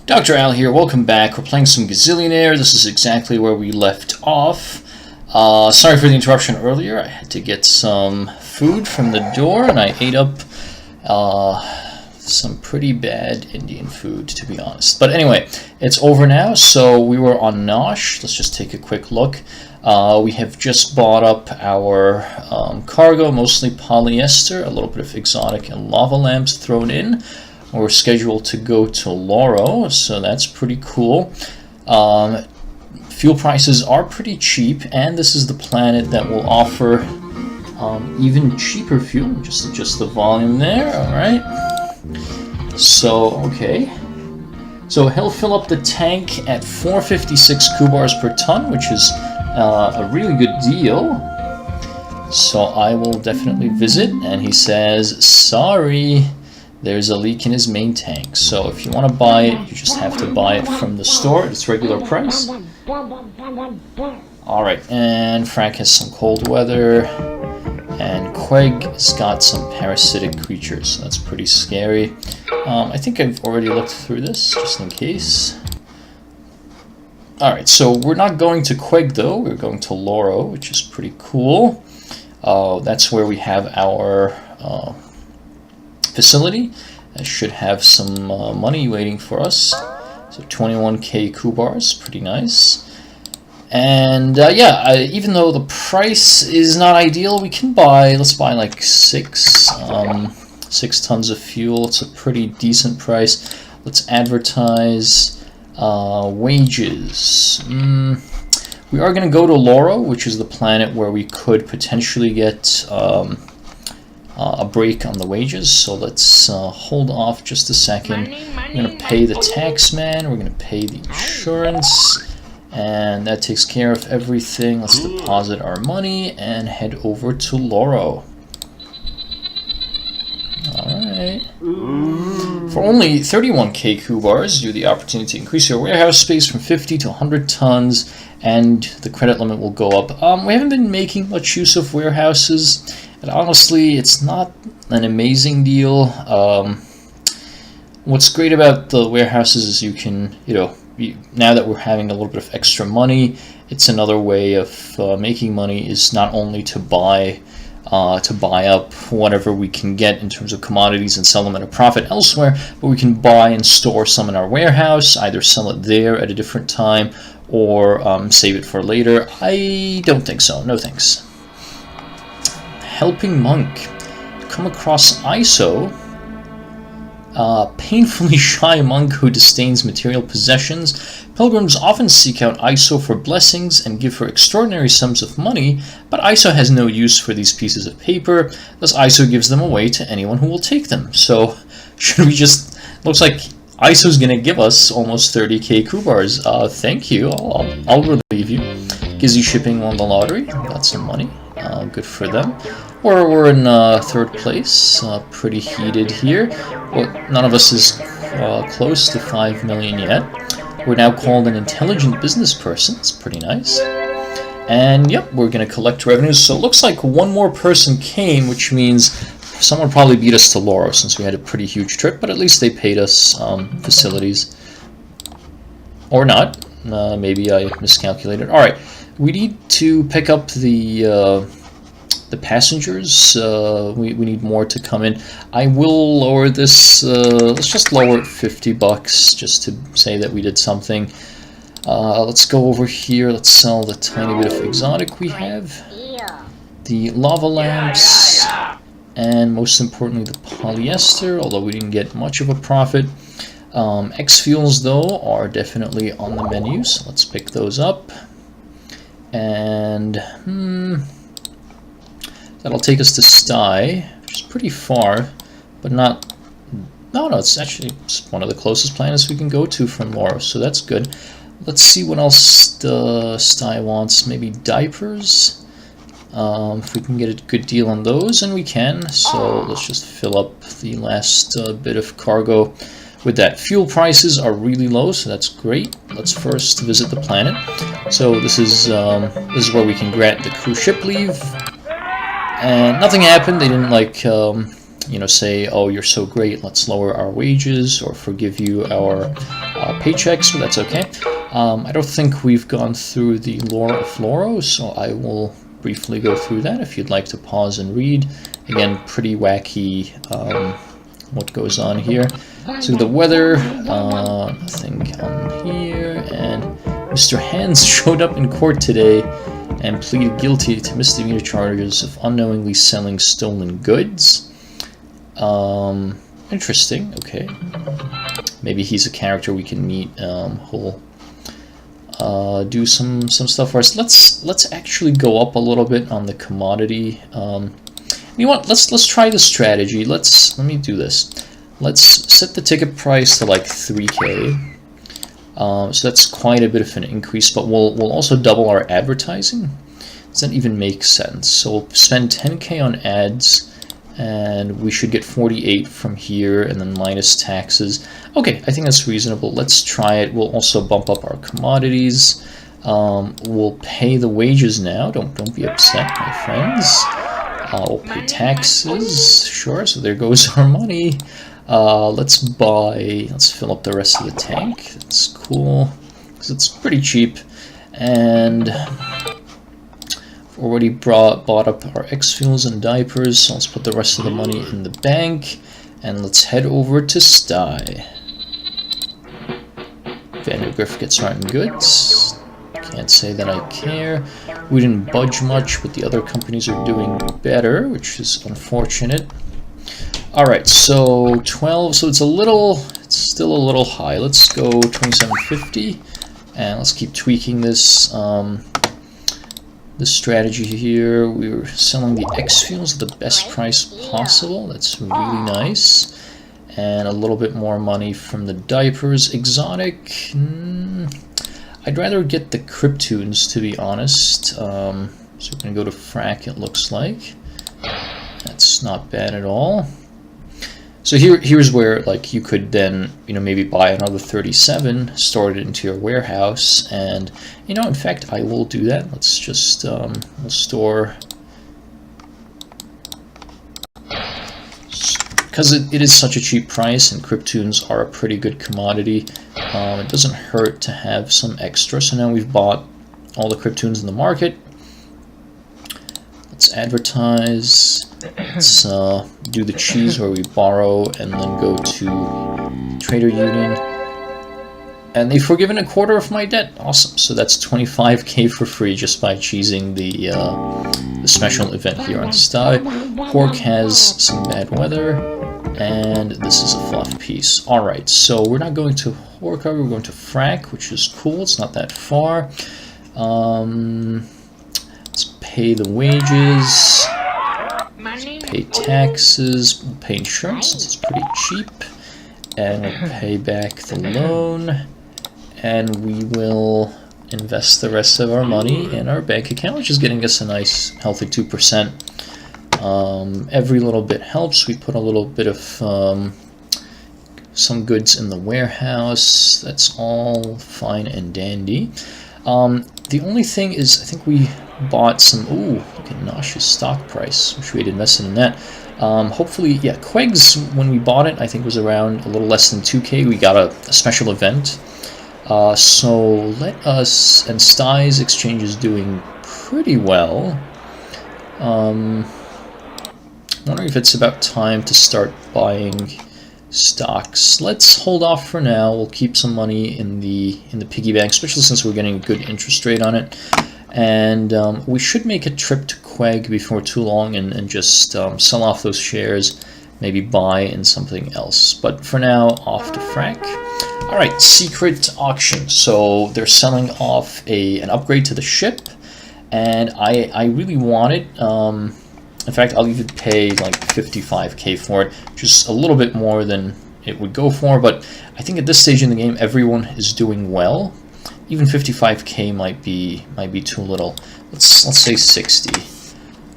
Dr. Al here, welcome back. We're playing some Gazillionaire. This is exactly where we left off. Sorry for the interruption earlier. I had to get some food from the door, and I ate up some pretty bad Indian food, to be honest. But anyway, it's over now, so we were on Nosh. Let's just take a quick look. We have just bought up our cargo, mostly polyester, a little bit of exotic and lava lamps thrown in. We're scheduled to go to Loro, so that's pretty cool. Fuel prices are pretty cheap, and this is the planet that will offer even cheaper fuel. Just adjust the volume there, alright. So, okay. So he'll fill up the tank at 456 kubars per ton, which is a really good deal. So I will definitely visit, and he says, sorry, there's a leak in his main tank. So if you want to buy it, you just have to buy it from the store at its regular price. Alright, and Frank has some cold weather, and Queg's got some parasitic creatures, so that's pretty scary. I think I've already looked through this, just in case. Alright, so we're not going to Queg though, we're going to Loro, which is pretty cool. That's where we have our facility. That should have some money waiting for us. So 21k kubars, pretty nice. And yeah, even though the price is not ideal, we can buy, let's buy like 6 tons of fuel. It's a pretty decent price. Let's advertise wages. We are going to go to Loro, which is the planet where we could potentially get a break on the wages, so let's hold off just a second. We're going to pay the tax man, we're going to pay the insurance, and that takes care of everything. Let's deposit our money and head over to Loro. Alright. For only 31k kubars, you have the opportunity to increase your warehouse space from 50 to 100 tons, and the credit limit will go up. We haven't been making much use of warehouses, and honestly, it's not an amazing deal. What's great about the warehouses is you can, now that we're having a little bit of extra money, it's another way of making money, is not only to buy up whatever we can get in terms of commodities and sell them at a profit elsewhere, but we can buy and store some in our warehouse, either sell it there at a different time or save it for later. I don't think so. No thanks. Helping Monk. Come across ISO, painfully shy monk who disdains material possessions. Pilgrims often seek out ISO for blessings and give her extraordinary sums of money, but ISO has no use for these pieces of paper, thus ISO gives them away to anyone who will take them. So, should we just... Looks like ISO's gonna give us almost 30k kubars. Thank you, I'll relieve you. Gizzy Shipping won the lottery, got some money. Good for them. We're in third place, pretty heated here. Well, none of us is close to 5 million yet. We're now called an intelligent business person. It's pretty nice. And yep, we're going to collect revenues. So it looks like one more person came, which means someone probably beat us to Loro since we had a pretty huge trip, but at least they paid us facilities. Or not. Maybe I miscalculated. Alright, we need to pick up the passengers. We need more to come in. I will lower this, let's just lower it 50 bucks just to say that we did something. Let's go over here, let's sell the tiny bit of exotic we have, the lava lamps, and most importantly the polyester, although we didn't get much of a profit. X-fuels though are definitely on the menu, so let's pick those up. And that'll take us to Sty, which is pretty far, but not... No, it's actually one of the closest planets we can go to from Loro, so that's good. Let's see what else the Sty wants. Maybe diapers? If we can get a good deal on those, and we can. So let's just fill up the last bit of cargo with that. Fuel prices are really low, so that's great. Let's first visit the planet. So this is where we can grant the cruise ship leave. And nothing happened. They didn't you know, say, oh, you're so great, let's lower our wages or forgive you our paychecks, but that's okay. I don't think we've gone through the lore of Loro, so I will briefly go through that if you'd like to pause and read. Again, pretty wacky what goes on here. So the weather, nothing on here, and Mr. Hands showed up in court today and pleaded guilty to misdemeanor charges of unknowingly selling stolen goods. Interesting. Okay, maybe he's a character we can meet. Who'll do some stuff for us. Let's actually go up a little bit on the commodity. You know what? Let's try the strategy. Let me do this. Let's set the ticket price to like 3K. So that's quite a bit of an increase, but we'll also double our advertising. Does that even make sense? So we'll spend 10K on ads, and we should get 48 from here, and then minus taxes. Okay, I think that's reasonable. Let's try it. We'll also bump up our commodities. We'll pay the wages now. Don't be upset, my friends. We'll pay taxes. Sure. So there goes our money. Let's fill up the rest of the tank. That's cool because it's pretty cheap, and already bought up our X fuels and diapers, so let's put the rest of the money in the bank, and let's head over to Sty. Vandergrift gets rotten goods. Can't say that I care. We didn't budge much, but the other companies are doing better, which is unfortunate. Alright, so 12, so it's still a little high. Let's go 2750, and let's keep tweaking this. The strategy here, we were selling the X fuels at the best price possible. That's really nice. And a little bit more money from the diapers. Exotic, I'd rather get the Cryptoons, to be honest. So we're going to go to Frack, it looks like. That's not bad at all. So here's where, like, you could then, you know, maybe buy another 37, store it into your warehouse, and, you know, in fact, I will do that. Let's just, we'll store, because it is such a cheap price, and Cryptoons are a pretty good commodity. It doesn't hurt to have some extra, so now we've bought all the Cryptoons in the market. Let's advertise. Let's do the cheese where we borrow and then go to Trader Union. And they've forgiven a quarter of my debt. Awesome. So that's 25K for free just by cheesing the special event here on Sty. Pork has some bad weather, and this is a fluff piece. Alright, so we're not going to Horka, we're going to Frack, which is cool. It's not that far. Let's pay the wages. Pay taxes, we'll pay insurance since it's pretty cheap, and we'll pay back the loan, and we will invest the rest of our money in our bank account, which is getting us a nice healthy 2%. Every little bit helps. We put a little bit of some goods in the warehouse. That's all fine and dandy. The only thing is, I think we bought some, ooh, look at Nosh's stock price. Wish we had invested in that. Hopefully, yeah, Queg's, when we bought it, I think was around a little less than 2K. We got a special event. So let us, and Sty's exchange is doing pretty well. Wondering if it's about time to start buying stocks. Let's hold off for now. We'll keep some money in the piggy bank, especially since we're getting a good interest rate on it. And we should make a trip to Queg before too long and just sell off those shares, maybe buy in something else. But for now, off to Frack. Alright, secret auction. So they're selling off an upgrade to the ship, and I really want it. In fact, I'll even pay like 55K for it, just a little bit more than it would go for, but I think at this stage in the game, everyone is doing well. Even 55K might be too little. Let's say 60.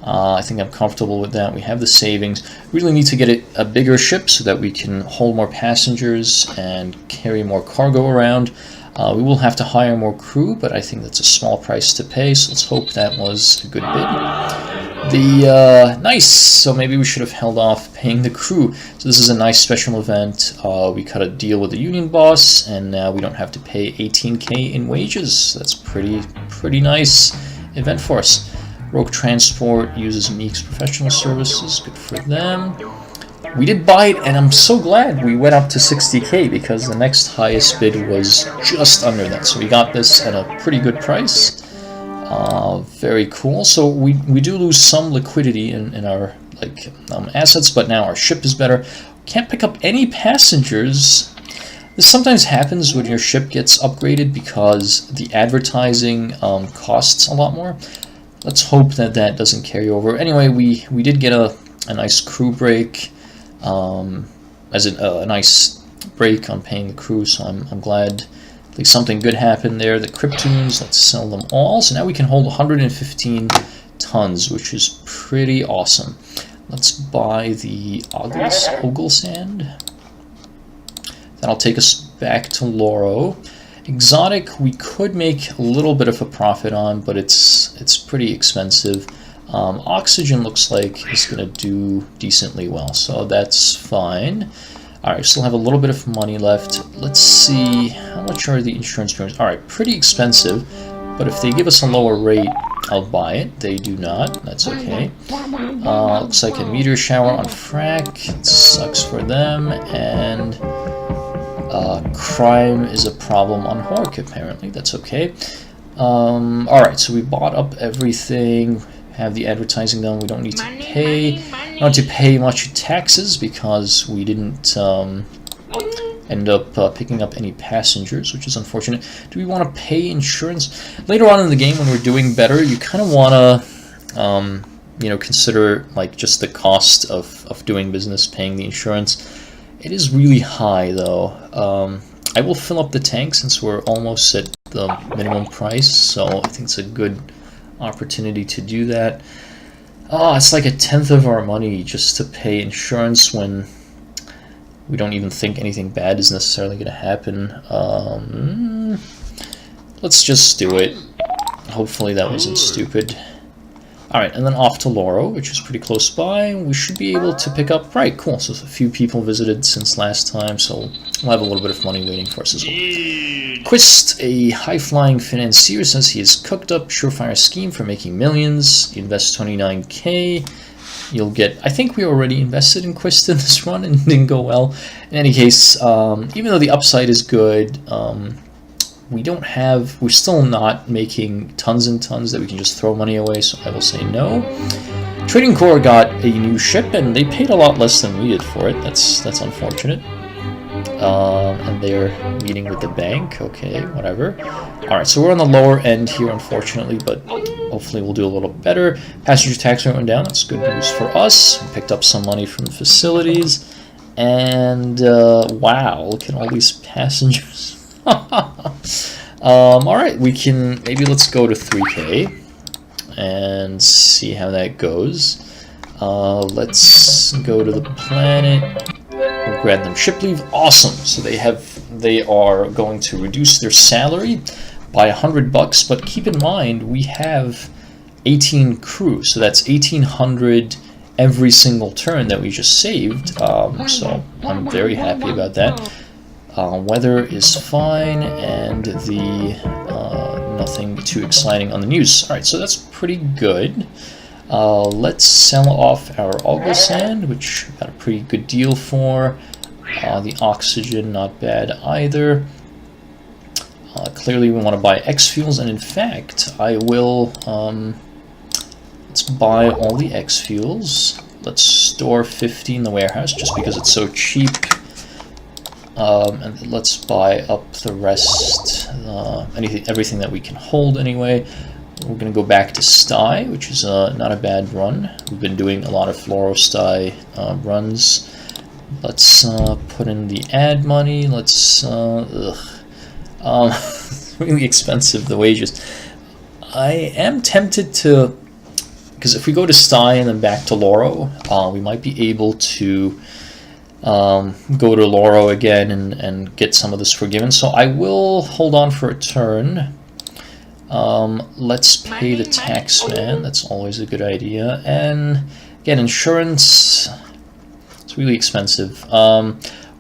I think I'm comfortable with that. We have the savings. We really need to get a bigger ship so that we can hold more passengers and carry more cargo around. We will have to hire more crew, but I think that's a small price to pay, so let's hope that was a good bid. Nice. So maybe we should have held off paying the crew. So this is a nice special event. We cut a deal with the union boss, and now we don't have to pay 18K in wages. That's pretty nice event for us. Rogue Transport uses Meek's professional services. Good for them. We did buy it, and I'm so glad we went up to 60K because the next highest bid was just under that. So we got this at a pretty good price. Very cool. So we do lose some liquidity in our assets, but now our ship is better. Can't pick up any passengers. This sometimes happens when your ship gets upgraded because the advertising costs a lot more. Let's hope that that doesn't carry over. Anyway, we did get a nice crew break, as a nice break on paying the crew. So I'm glad. At least something good happened there. The Cryptoons, let's sell them all. So now we can hold 115 tons, which is pretty awesome. Let's buy the Ogle Sand. That'll take us back to Loro. Exotic, we could make a little bit of a profit on, but it's pretty expensive. Oxygen looks like it's going to do decently well, so that's fine. Alright, still have a little bit of money left. Let's see, how much are the insurance premiums? Alright, pretty expensive, but if they give us a lower rate, I'll buy it. They do not, that's okay. Looks like a meteor shower on frack. It sucks for them, and crime is a problem on Hork, apparently. That's okay. Alright, so we bought up everything. Have the advertising done. We don't need to pay. Not to pay much taxes because we didn't end up picking up any passengers, which is unfortunate. Do we want to pay insurance later on in the game when we're doing better? You kind of want to, consider like just the cost of doing business, paying the insurance. It is really high though. I will fill up the tank since we're almost at the minimum price, so I think it's a good opportunity to do that. It's like 1/10 of our money just to pay insurance when we don't even think anything bad is necessarily going to happen. Let's just do it. Hopefully that wasn't stupid. Alright, and then off to Loro, which is pretty close by. We should be able to pick up... Right, cool. So a few people visited since last time, so we'll have a little bit of money waiting for us as well. Quist, a high-flying financier, says he has cooked up surefire scheme for making millions. You invest 29K. You'll get... I think we already invested in Quist in this run and it didn't go well. In any case, even though the upside is good... we're still not making tons and tons that we can just throw money away, so I will say no. Trading Corps got a new ship, and they paid a lot less than we did for it. That's unfortunate. And they're meeting with the bank. Okay, whatever. Alright, so we're on the lower end here, unfortunately, but hopefully we'll do a little better. Passenger tax rate went down. That's good news for us. We picked up some money from the facilities. And, wow, look at all these passengers. Alright, we can, maybe let's go to 3K and see how that goes. Let's go to the planet. We'll grant them ship leave. Awesome. So they are going to reduce their salary by $100, but keep in mind we have 18 crew, so that's 1,800 every single turn that we just saved. So I'm very happy about that. Weather is fine, and nothing too exciting on the news. Alright, so that's pretty good. Let's sell off our Ogle Sand, which we got a pretty good deal for. The oxygen, not bad either. Clearly we want to buy X fuels, and in fact, I will... let's buy all the X fuels. Let's store 50 in the warehouse, just because it's so cheap. And let's buy up the rest, everything that we can hold anyway. We're going to go back to Sty, which is not a bad run. We've been doing a lot of Fluoro Sty runs. Let's put in the ad money. Let's, really expensive, the wages. I am tempted to, because if we go to Sty and then back to Loro, we might be able to go to Loro again and get some of this forgiven. So I will hold on for a turn. Let's pay the tax man. That's always a good idea. And get insurance. It's really expensive.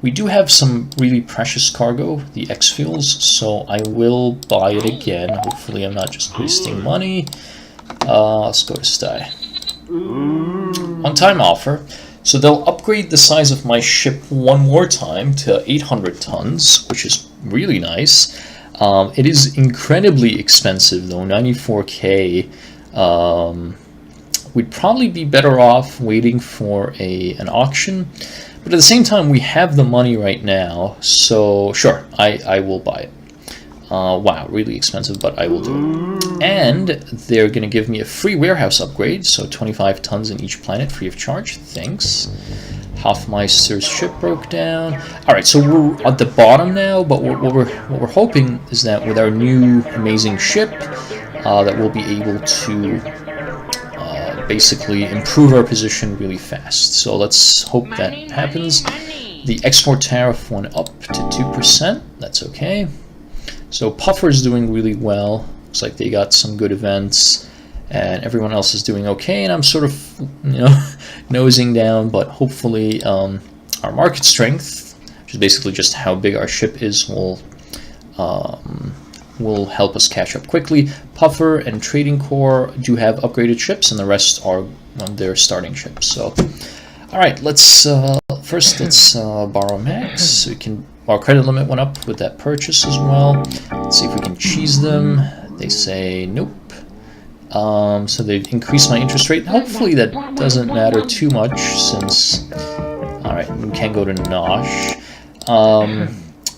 We do have some really precious cargo, the X fuels, so I will buy it again. Hopefully I'm not just wasting money. Let's go to Stye. On-time offer. So they'll upgrade the size of my ship one more time to 800 tons, which is really nice. It is incredibly expensive though, 94k. We'd probably be better off waiting for an auction. But at the same time, we have the money right now, so sure, I will buy it. Wow, really expensive, but I will do it. And they're going to give me a free warehouse upgrade, so 25 tons in each planet, free of charge. Thanks. Hoffmeister's ship broke down. Alright, so we're at the bottom now, but what we're hoping is that with our new amazing ship, that we'll be able to basically improve our position really fast. So let's hope that happens. The export tariff went up to 2%. That's okay. So Puffer's doing really well. Looks like they got some good events, and everyone else is doing okay. And I'm sort of, you know, nosing down, but hopefully our market strength, which is basically just how big our ship is, will help us catch up quickly. Puffer and Trading Corps do have upgraded ships, and the rest are on their starting ships. So, all right, let's first borrow max. So we can. Our credit limit went up with that purchase as well. Let's see if we can cheese them. They say nope. So they've increased my interest rate. Hopefully that doesn't matter too much since. All right, we can go to Nosh.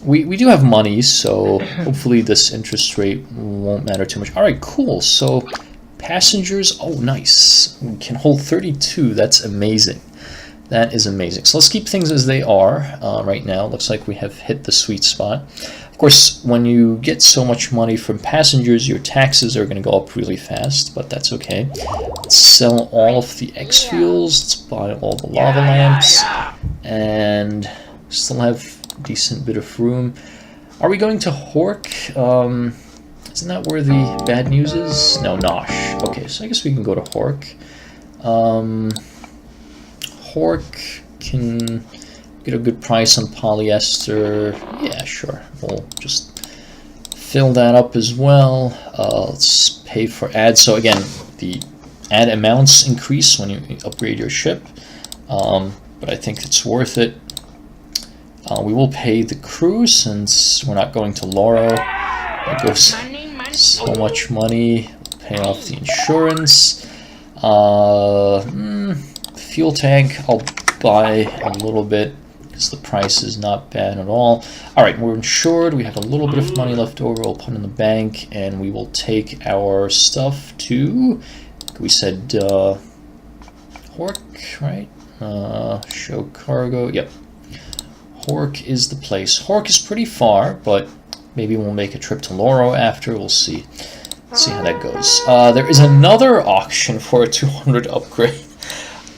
We do have money, so hopefully this interest rate won't matter too much. All right, cool. So passengers, oh nice. We can hold 32. That's amazing. That is amazing. So let's keep things as they are right now. Looks like we have hit the sweet spot. Of course, when you get so much money from passengers, your taxes are going to go up really fast, but that's okay. Let's sell all of the X fuels. Let's buy all the lava lamps, and still have a decent bit of room. Are we going to Hork? Isn't that where the bad news is? No, Nosh. Okay, so I guess we can go to Hork. Hork can get a good price on polyester. Yeah, sure. We'll just fill that up as well. Let's pay for ads. So again, the ad amounts increase when you upgrade your ship, but I think it's worth it. We will pay the crew since we're not going to Loro. That goes so much money. We'll pay off the insurance. Fuel tank, I'll buy a little bit because the price is not bad at all. Alright, we're insured. We have a little bit of money left over. We'll put in the bank, and we will take our stuff to, we said, Hork, right? Show cargo. Yep. Hork is the place. Hork is pretty far, but maybe we'll make a trip to Loro after. We'll see. Let's see how that goes. There is another auction for a 200 upgrade.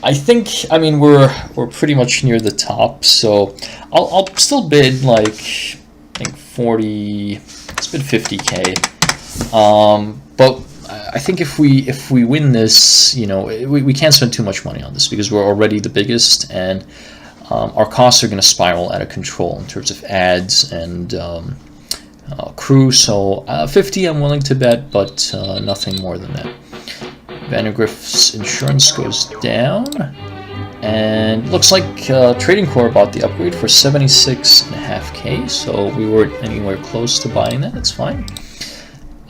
I mean, we're pretty much near the top, so I'll still bid like I think 40. Let's bid 50k. But I think if we win this, you know, we can't spend too much money on this because we're already the biggest, and our costs are going to spiral out of control in terms of ads and crew. So 50, I'm willing to bet, but nothing more than that. Vandergriff's insurance goes down, and looks like Trading Corps bought the upgrade for 76.5k, so we weren't anywhere close to buying that. That's fine.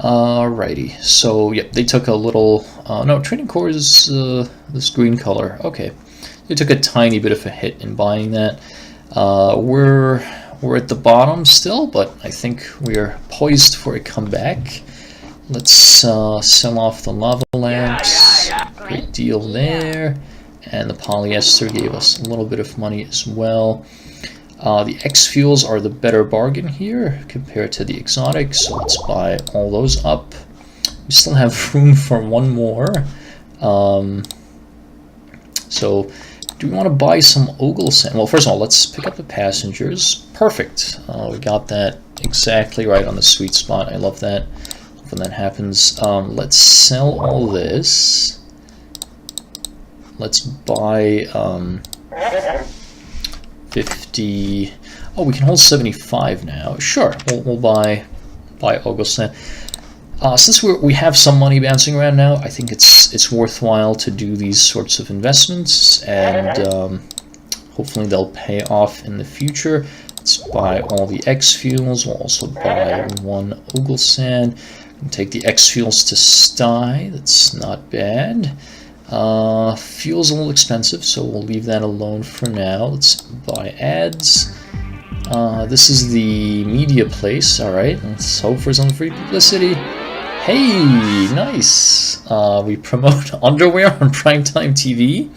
Alrighty, so yep, they took a little. No, Trading Corps is this green color. Okay, they took a tiny bit of a hit in buying that. We're at the bottom still, but I think we are poised for a comeback. Let's sell off the lava lamps. Great deal there. And the polyester gave us a little bit of money as well. The X fuels are the better bargain here compared to the exotics, so let's buy all those up. We still have room for one more. So do we want to buy some Ogle sand? Well, first of all, let's pick up the passengers. Perfect. We got that exactly right on the sweet spot. I love that. when that happens. Let's sell all this. Let's buy 50. Oh, we can hold 75 now. Sure, we'll buy Augustin. Since we have some money bouncing around now, I think it's worthwhile to do these sorts of investments, and hopefully they'll pay off in the future. Let's buy all the X fuels. We'll also buy one Ogilsan. Take the X fuels to Sty. That's not bad. Fuel's a little expensive, so we'll leave that alone for now. Let's buy ads. This is the media place. All right, let's hope for some free publicity. Hey, nice. We promote underwear on primetime TV.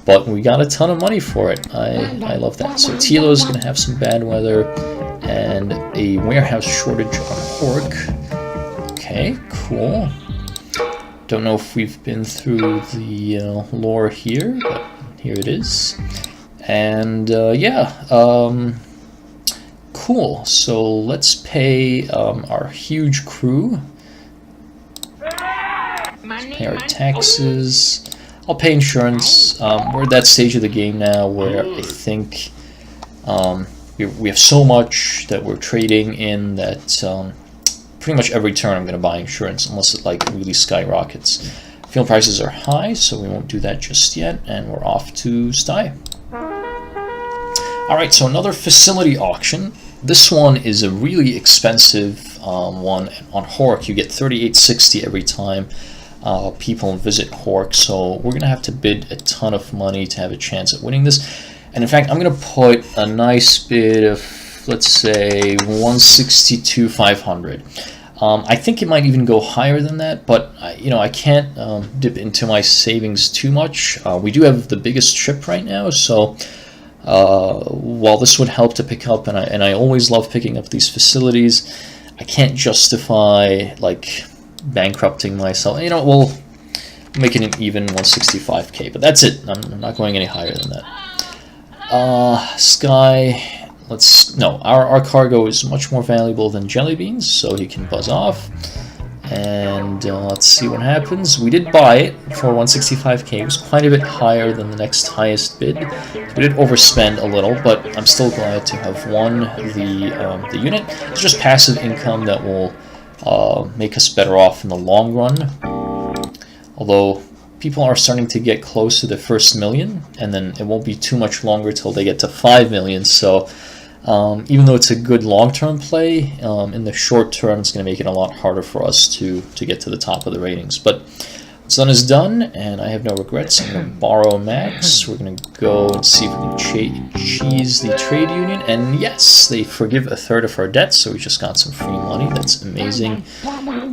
But we got a ton of money for it. I love that. So Tilo's going to have some bad weather and a warehouse shortage on pork. Okay, cool. Don't know if we've been through the lore here, but here it is. And yeah, cool. So let's pay our huge crew. Let's pay our taxes. I'll pay insurance. We're at that stage of the game now where I think we have so much that we're trading in that pretty much every turn I'm going to buy insurance unless it like really skyrockets. Fuel prices are high, so we won't do that just yet, and we're off to Sty. Alright, so another facility auction. This one is a really expensive one. On Hork, you get 38.60 every time people visit Hork, so we're going to have to bid a ton of money to have a chance at winning this. And in fact, I'm going to put a nice bid of, let's say, 162,500. I think it might even go higher than that, but you know, I can't dip into my savings too much. We do have the biggest trip right now, so while this would help to pick up, and I always love picking up these facilities, I can't justify like bankrupting myself. You know, we'll make it an even 165k, but that's it. I'm not going any higher than that. Sky, our cargo is much more valuable than jelly beans, so he can buzz off. And let's see what happens. We did buy it for 165k. It was quite a bit higher than the next highest bid. We did overspend a little, but I'm still glad to have won the unit. It's just passive income that will make us better off in the long run. Although people are starting to get close to the first million, and then it won't be too much longer till they get to 5 million. So even though it's a good long-term play, in the short term it's going to make it a lot harder for us to get to the top of the ratings. But what's done is done, and I have no regrets. I'm going to borrow Max. We're going to go and see if we can cheese the trade union. And yes, they forgive a third of our debt, so we just got some free money. That's amazing.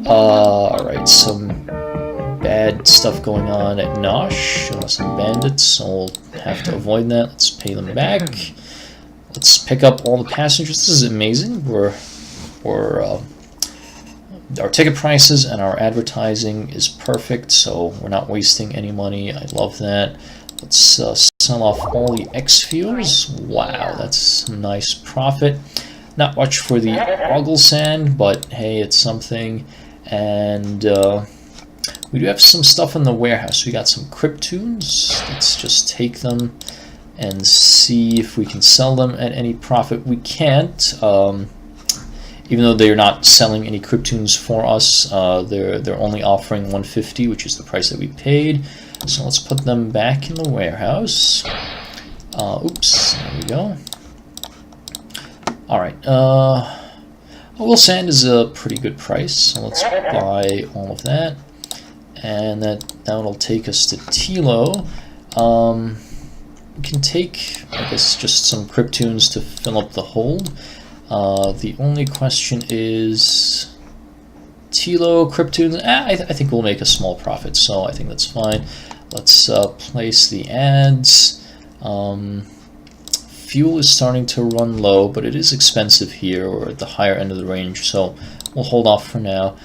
Alright, some bad stuff going on at Nosh. Some bandits, so we'll have to avoid that. Let's pay them back. Let's pick up all the passengers. This is amazing. Our ticket prices and our advertising is perfect, so we're not wasting any money. I love that. Let's sell off all the X fuels. Wow, that's a nice profit. Not much for the Ogilsan, but hey, it's something. And we do have some stuff in the warehouse. We got some Cryptoons. Let's just take them and see if we can sell them at any profit. We can't, even though they're not selling any Cryptoons for us. They're only offering 150, which is the price that we paid. So let's put them back in the warehouse. Oops, there we go. All right. Will Sand is a pretty good price, so let's buy all of that, and that'll take us to Tilo. We can take, I guess, just some Cryptoons to fill up the hold. The only question is Tilo, Cryptoons. I think we'll make a small profit, so I think that's fine. Let's place the ads. Fuel is starting to run low, but it is expensive here, or at the higher end of the range, so we'll hold off for now.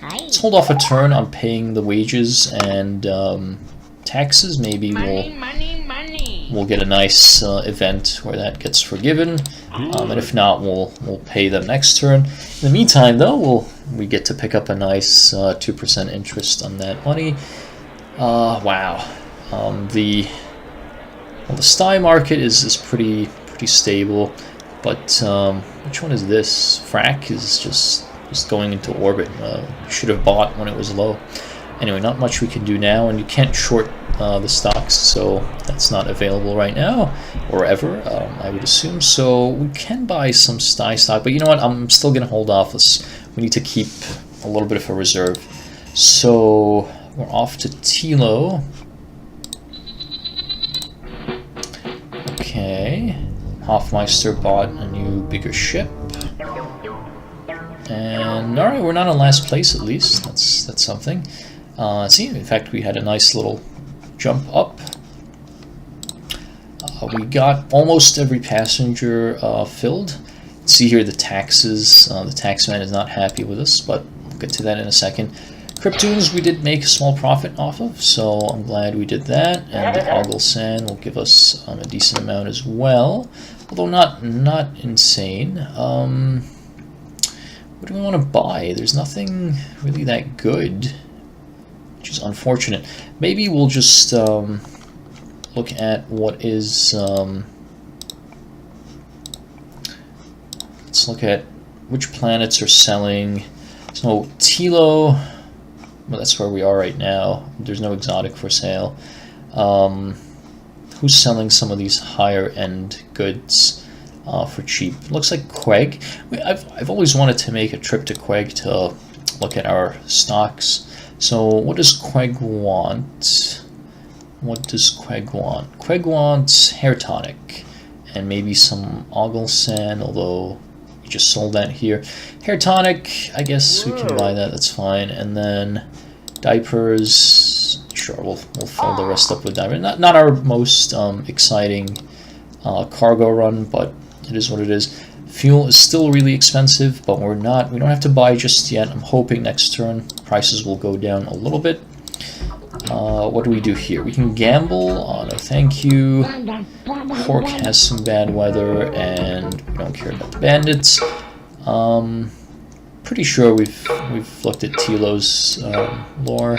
Let's hold off a turn on paying the wages and taxes. Maybe we'll we'll get a nice event where that gets forgiven, and if not, we'll pay them next turn. In the meantime, though, we get to pick up a nice 2% interest on that money. Wow, the STI market is pretty stable, but which one is this? Frac is just going into orbit. Should have bought when it was low. Anyway, not much we can do now, and you can't short the stocks, so that's not available right now, or ever, I would assume. So we can buy some STI stock, but you know what? I'm still going to hold off. We need to keep a little bit of a reserve. So we're off to Tilo. Okay. Hofmeister bought a new, bigger ship. And alright, we're not in last place at least. That's something. See, in fact, we had a nice little jump up. We got almost every passenger filled. See here the taxes. The taxman is not happy with us, but we'll get to that in a second. Cryptoons we did make a small profit off of, so I'm glad we did that. And the Ogle Sand will give us a decent amount as well, although not insane. What do we want to buy? There's nothing really that good, which is unfortunate. Maybe we'll just look at what is... let's look at which planets are selling. So Tilo, well, that's where we are right now. There's no exotic for sale. Who's selling some of these higher end goods for cheap? It looks like Queg. I've always wanted to make a trip to Queg to look at our stocks. So what does Queg want? What does Queg want? Queg wants hair tonic and maybe some Ogle Sand, although we just sold that here. Hair tonic, I guess we can buy that, that's fine. And then diapers, sure, we'll fill the rest up with diapers. Not our most exciting cargo run, but it is what it is. Fuel is still really expensive, but we don't have to buy just yet. I'm hoping next turn prices will go down a little bit. What do we do here? We can gamble. No thank you. Pork has some bad weather, and we don't care about the bandits. Pretty sure we've looked at Tilo's lore,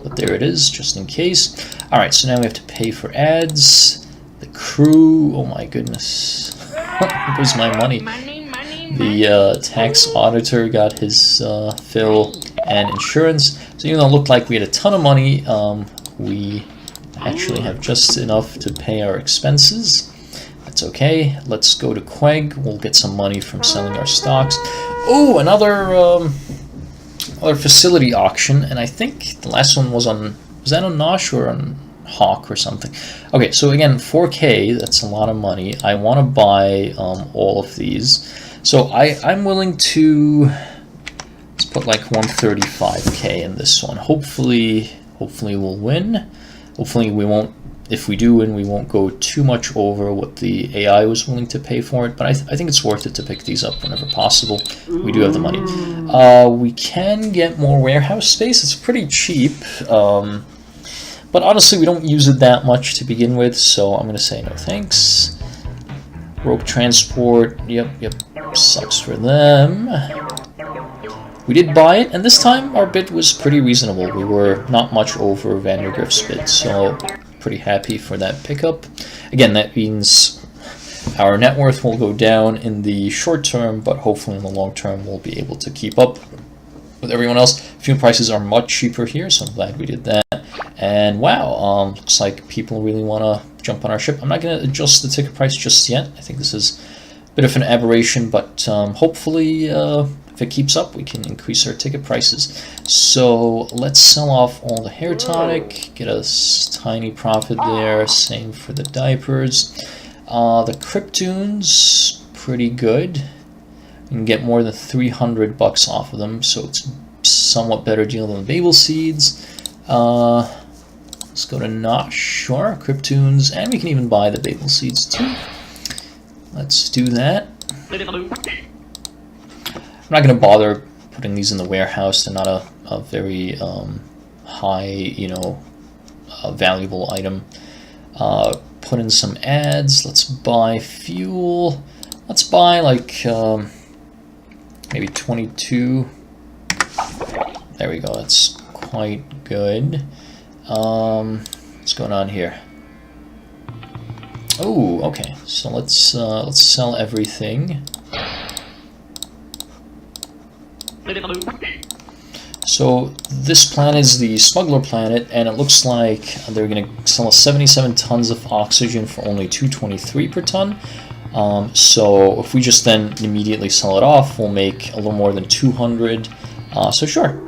but there it is, just in case. Alright, so now we have to pay for ads. The crew, oh my goodness. Where's my money? The tax auditor got his fill and insurance. So even though it looked like we had a ton of money, we actually have just enough to pay our expenses. That's okay. Let's go to Queg. We'll get some money from selling our stocks. Oh, another facility auction, and I think the last one was that on Nosh or on Hawk or something? Okay, so again, 4K, that's a lot of money. I want to buy all of these. So I'm willing to, let's put like 135K in this one. Hopefully we'll win. Hopefully we won't, if we do win, we won't go too much over what the AI was willing to pay for it, but I think it's worth it to pick these up whenever possible. We do have the money. We can get more warehouse space. It's pretty cheap. But honestly, we don't use it that much to begin with, so I'm going to say no thanks. Rogue transport, yep, sucks for them. We did buy it, and this time our bid was pretty reasonable. We were not much over Vandergrift's bid, so pretty happy for that pickup. Again, that means our net worth will go down in the short term, but hopefully in the long term we'll be able to keep up with everyone else. Fuel prices are much cheaper here, so I'm glad we did that. And wow, looks like people really want to jump on our ship. I'm not going to adjust the ticket price just yet. I think this is a bit of an aberration, but hopefully if it keeps up, we can increase our ticket prices. So let's sell off all the hair tonic, get a tiny profit there. Same for the diapers. The Cryptoons, pretty good. You can get more than 300 bucks off of them, so it's a somewhat better deal than the Babel Seeds. Let's go to Nosh, sure, Cryptoons, and we can even buy the Babel Seeds too. Let's do that. I'm not going to bother putting these in the warehouse. They're not a very high, valuable item. put in some ads. Let's buy fuel. Let's buy like maybe 22. There we go. That's quite good. What's going on here? Oh, okay. So let's sell everything. So this planet is the smuggler planet, and it looks like they're going to sell us 77 tons of oxygen for only 223 per ton. So if we just then immediately sell it off, we'll make a little more than 200. So sure.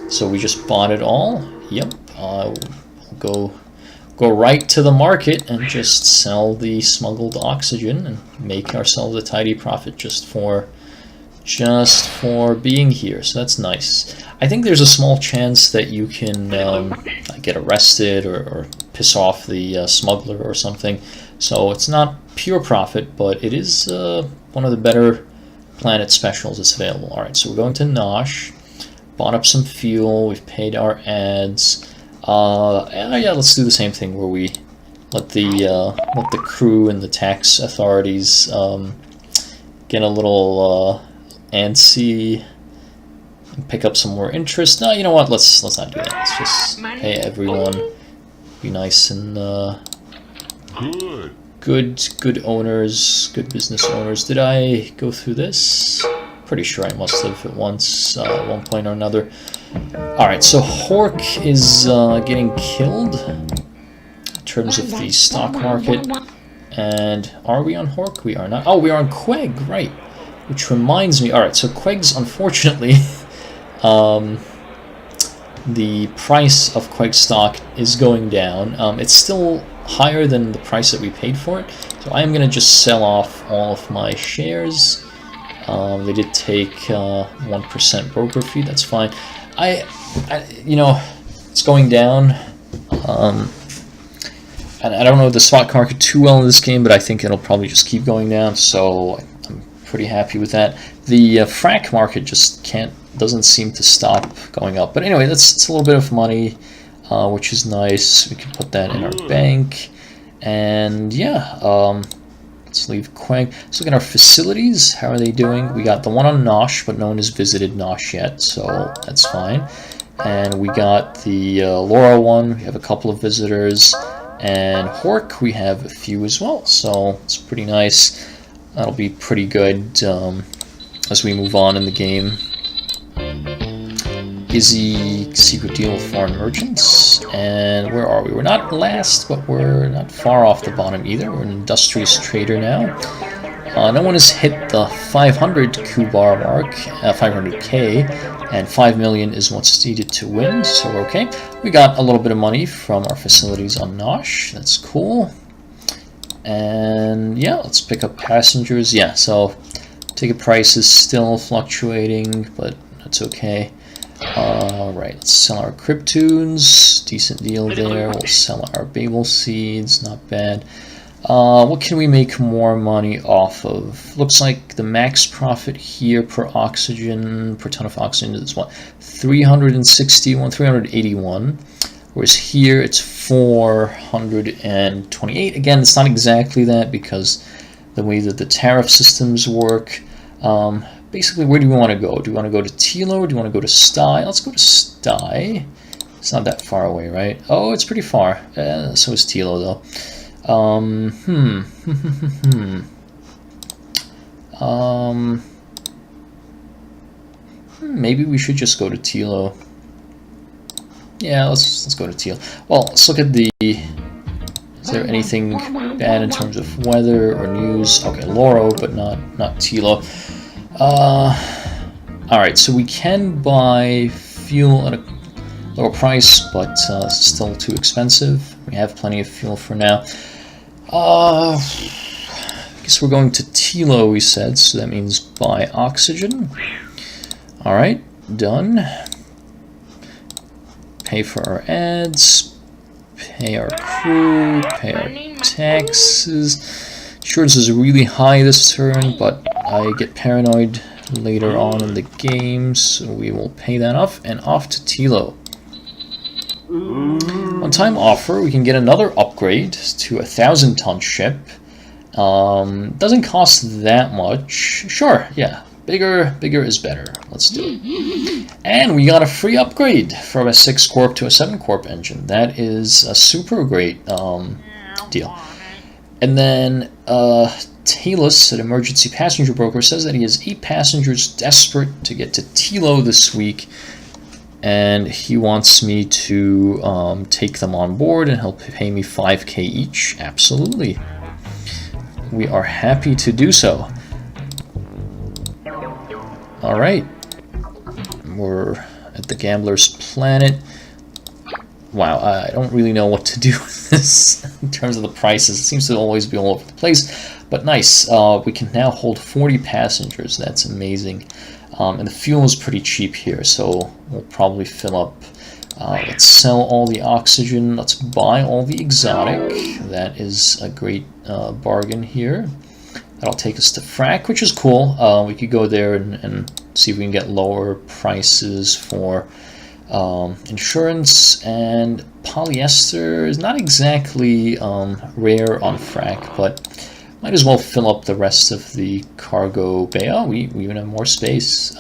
So we just bought it all. Yep. We'll go right to the market and just sell the smuggled oxygen and make ourselves a tidy profit just for being here. So that's nice. I think there's a small chance that you can get arrested or piss off the smuggler or something. So it's not pure profit, but it is one of the better planet specials that's available. All right, so we're going to Nosh, bought up some fuel, we've paid our ads. Yeah, let's do the same thing where we let the crew and the tax authorities get a little antsy and pick up some more interest. No, you know what? Let's not do that. Let's just pay everyone. Be nice and good owners, good business owners. Did I go through this? Pretty sure I must have at once, at one point or another. Alright, so Hork is getting killed in terms of the stock market. And are we on Hork? We are not. Oh, we are on Queg, right. Which reminds me, alright, so Queg's, unfortunately, the price of Queg stock is going down. It's still higher than the price that we paid for it. So I am going to just sell off all of my shares. They did take 1% broker fee. That's fine. You know, it's going down. And I don't know the stock market too well in this game, but I think it'll probably just keep going down. So I'm pretty happy with that. The frac market just doesn't seem to stop going up. But anyway, it's a little bit of money, which is nice. We can put that in our bank. And yeah, let's leave Quang. Let's look at our facilities. How are they doing? We got the one on Nosh, but no one has visited Nosh yet, so that's fine. And we got the Laura one. We have a couple of visitors. And Hork, we have a few as well, so it's pretty nice. That'll be pretty good as we move on in the game. Busy secret deal with foreign merchants. And where are we? We're not last, but we're not far off the bottom either. We're an industrious trader now. No one has hit the 500 Kubar mark, 500k, and 5 million is what's needed to win, so we're okay. We got a little bit of money from our facilities on Nosh. That's cool. And yeah, let's pick up passengers. Yeah, so ticket price is still fluctuating, but that's okay. Alright, let's sell our Cryptoons. Decent deal there. We'll sell our Babel Seeds. Not bad. What can we make more money off of? Looks like the max profit here per oxygen, per ton of oxygen is what? 361, 381. Whereas here it's 428. Again, it's not exactly that because the way that the tariff systems work. Basically, where do we want to go? Do we want to go to Tilo or do we want to go to Sty? Let's go to Sty. It's not that far away, right? Oh, it's pretty far. So is Tilo, though. Maybe we should just go to Tilo. Yeah, let's go to Tilo. Well, let's look at the... Is there anything bad in terms of weather or news? Okay, Loro, but not Tilo. Alright, so we can buy fuel at a lower price, but it's still too expensive. We have plenty of fuel for now. I guess we're going to Tilo, we said, so that means buy oxygen. Alright, done. Pay for our ads, pay our crew, pay our taxes. Insurance is really high this turn, but I get paranoid later on in the game, so we will pay that off, and off to Tilo. One-time offer, we can get another upgrade to a 1,000-ton ship. Doesn't cost that much. Sure, yeah. Bigger is better. Let's do it. And we got a free upgrade from a 6 Corp to a 7 Corp engine. That is a super great deal. And then Talus, an emergency passenger broker, says that he has 8 passengers desperate to get to Tilo this week, and he wants me to take them on board, and he'll pay me 5K each. Absolutely. We are happy to do so. Alright. We're at the Gambler's Planet. Wow, I don't really know what to do with this in terms of the prices. It seems to always be all over the place. But nice. We can now hold 40 passengers. That's amazing. And the fuel is pretty cheap here, so we'll probably fill up. Let's sell all the oxygen. Let's buy all the exotic. That is a great bargain here. That'll take us to Frac, which is cool. We could go there and see if we can get lower prices for insurance. And polyester is not exactly rare on Frac, but might as well fill up the rest of the cargo bay. Oh, we even have more space.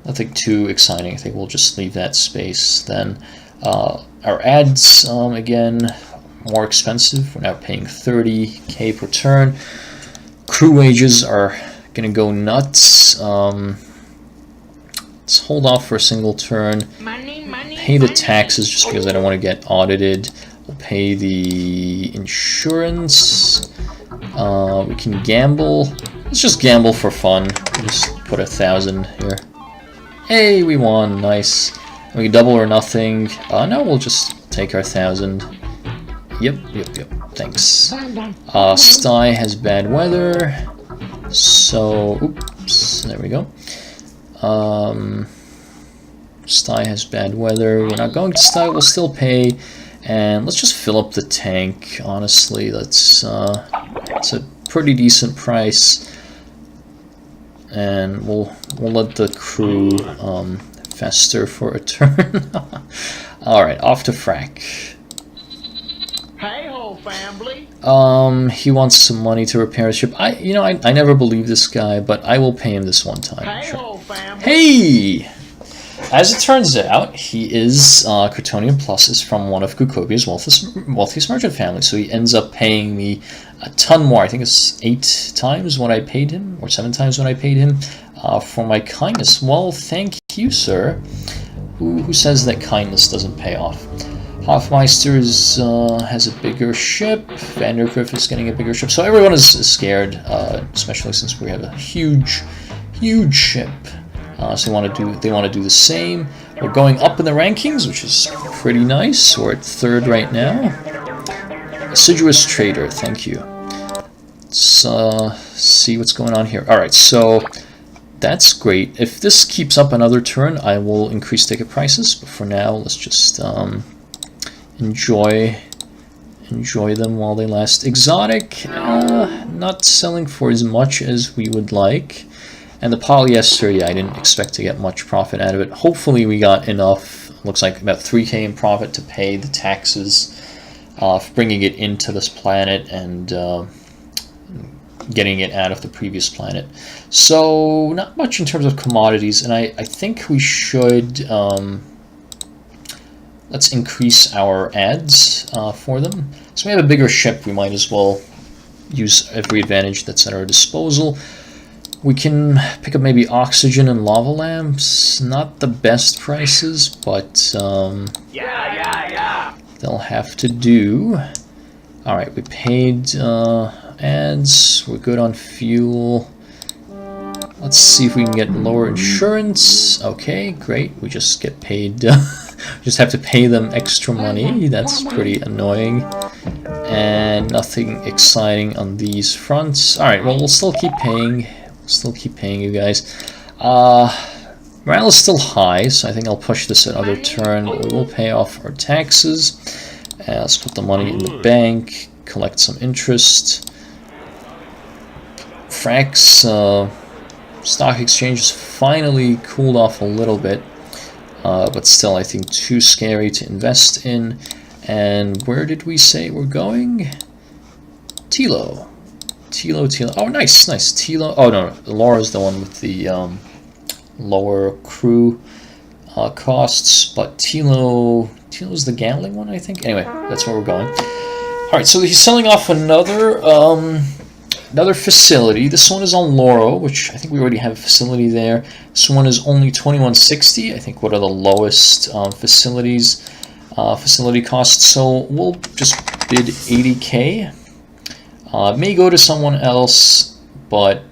Nothing too exciting. I think we'll just leave that space then. Our ads, again, more expensive. We're now paying 30K per turn. Crew wages are gonna go nuts. Let's hold off for a single turn. Pay the taxes just because I don't want to get audited. We'll pay the insurance. We can gamble. Let's just gamble for fun. Just put 1,000 here. Hey, we won. Nice. We can double or nothing. No, we'll just take our 1,000. Yep. Thanks. Sty has bad weather. So, oops. There we go. Sty has bad weather. We're not going to Sty. We'll still pay. And let's just fill up the tank. Honestly, it's a pretty decent price. And we'll let the crew fester for a turn. All right, off to Frac. Hey ho, family. He wants some money to repair his ship. I never believed this guy, but I will pay him this one time. Hey Sure. ho, family. Hey! As it turns out, he is Kryptonian Plus is from one of Gukovia's wealthiest merchant families, so he ends up paying me a ton more. I think it's 8 times what I paid him, or 7 times what I paid him, for my kindness. Well, thank you, sir. Who says that kindness doesn't pay off? Hoffmeister has a bigger ship. Vandergriff is getting a bigger ship. So everyone is scared, especially since we have a huge ship. So they want to do the same. We're going up in the rankings, which is pretty nice. We're at 3rd right now. Assiduous Trader, thank you. Let's see what's going on here. All right, so that's great. If this keeps up another turn, I will increase ticket prices. But for now, let's just enjoy them while they last. Exotic, not selling for as much as we would like. And the polyester, yeah, I didn't expect to get much profit out of it. Hopefully we got enough, looks like about 3K in profit to pay the taxes for bringing it into this planet and getting it out of the previous planet. So not much in terms of commodities, and I think we should, let's increase our ads for them. So we have a bigger ship, we might as well use every advantage that's at our disposal. We can pick up maybe oxygen and lava lamps. Not the best prices, but they'll have to do. All right, we paid ads. We're good on fuel. Let's see if we can get lower insurance. Okay, great. We just get paid. Just have to pay them extra money. That's pretty annoying. And nothing exciting on these fronts. All right, well, we'll still keep paying. Still keep paying you guys. Morale is still high, so I think I'll push this another turn. We'll pay off our taxes. Let's put the money in the bank, collect some interest. Frac's stock exchange has finally cooled off a little bit. but still I think too scary to invest in. And where did we say we're going? Tilo. Oh, nice. Tilo. Oh, no. Laura's the one with the lower crew costs, but Tilo's the gambling one, I think. Anyway, that's where we're going. All right, so he's selling off another facility. This one is on Lauro, which I think we already have a facility there. This one is only 2160. I think what are the lowest facility costs. So we'll just bid 80K. It may go to someone else, but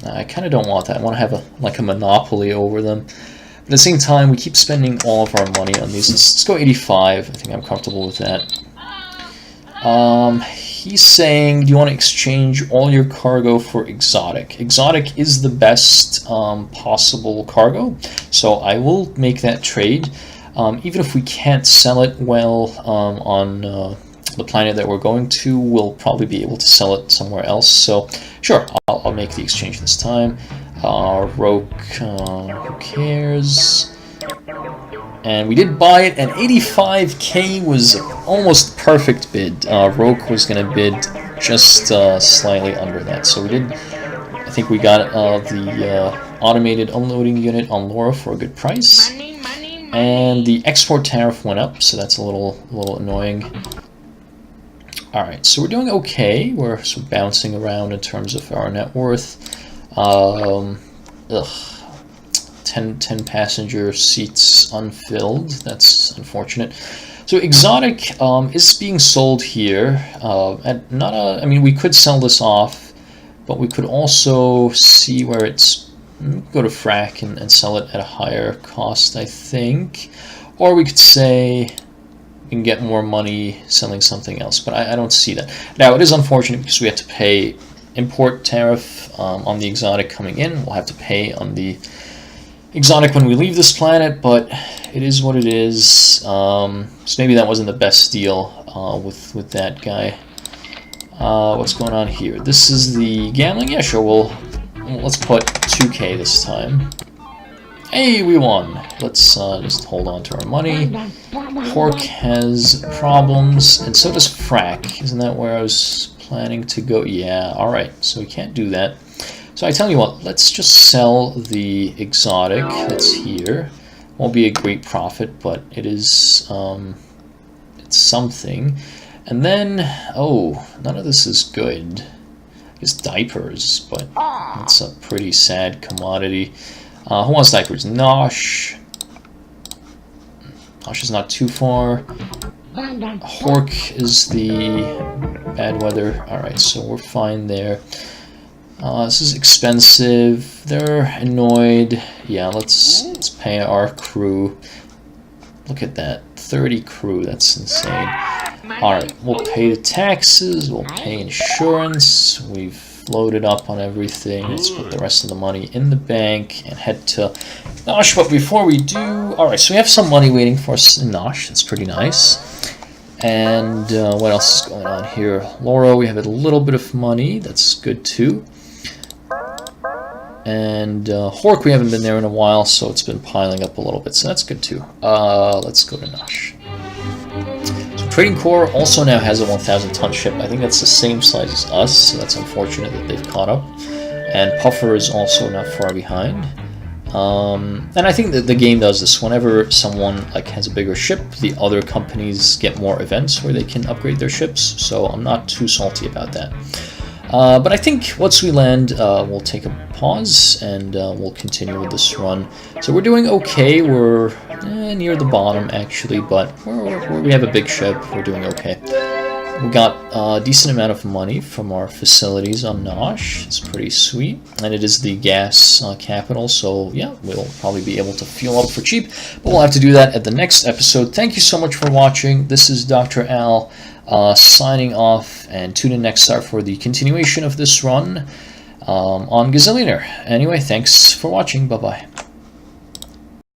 I kind of don't want that. I want to have a monopoly over them. But at the same time, we keep spending all of our money on these. Let's go 85. I think I'm comfortable with that. He's saying, do you want to exchange all your cargo for exotic? Exotic is the best possible cargo, so I will make that trade. Even if we can't sell it well on the planet that we're going to, we'll probably be able to sell it somewhere else. So sure, I'll make the exchange this time. Roke, who cares? And we did buy it, and 85K was almost perfect bid. Roke was going to bid just slightly under that. So we did, I think we got the automated unloading unit on Laura for a good price. And the export tariff went up, so that's a little annoying. Alright, so we're doing okay. We're sort of bouncing around in terms of our net worth. 10 passenger seats unfilled. That's unfortunate. So exotic is being sold here at not a. I mean, we could sell this off, but we could also see where it's. Go to frac and sell it at a higher cost, I think, or we could say we can get more money selling something else. But I don't see that. Now it is unfortunate because we have to pay import tariff on the exotic coming in. We'll have to pay on the exotic when we leave this planet, but it is what it is. So maybe that wasn't the best deal with that guy. What's going on here? This is the gambling. Yeah, sure. Let's put 2K this time. Hey, we won. Let's just hold on to our money. Pork has problems, and so does Frack. Isn't that where I was planning to go? Yeah. All right. So we can't do that. So I tell you what, let's just sell the exotic that's here. Won't be a great profit, but it is it's something. And then, oh, none of this is good. I guess diapers, but that's a pretty sad commodity. Who wants diapers? Nosh. Nosh is not too far. Hork is the bad weather. Alright, so we're fine there. This is expensive. They're annoyed. Yeah, let's pay our crew. Look at that. 30 crew. That's insane. Alright, we'll pay the taxes. We'll pay insurance. We've loaded up on everything. Let's put the rest of the money in the bank and head to Nosh. But before we do... Alright, so we have some money waiting for us in Nosh. That's pretty nice. And what else is going on here? Lauro, we have a little bit of money. That's good too. And Hork, we haven't been there in a while, so it's been piling up a little bit, so that's good too. Let's go to Nosh. So Trading Corps also now has a 1,000 ton ship. I think that's the same size as us, so that's unfortunate that they've caught up. And Puffer is also not far behind. And I think that the game does this. Whenever someone has a bigger ship, the other companies get more events where they can upgrade their ships, so I'm not too salty about that. But I think once we land, we'll take a pause and we'll continue with this run. So we're doing okay. We're near the bottom actually, but we have a big ship. We're doing okay. We got a decent amount of money from our facilities on Nosh. It's pretty sweet, and it is the gas capital. So yeah, we'll probably be able to fuel up for cheap, but we'll have to do that at the next episode. Thank you so much for watching. This is Dr. Al. Signing off, and tune in next time for the continuation of this run on Gazillionaire. Anyway, thanks for watching. Bye-bye.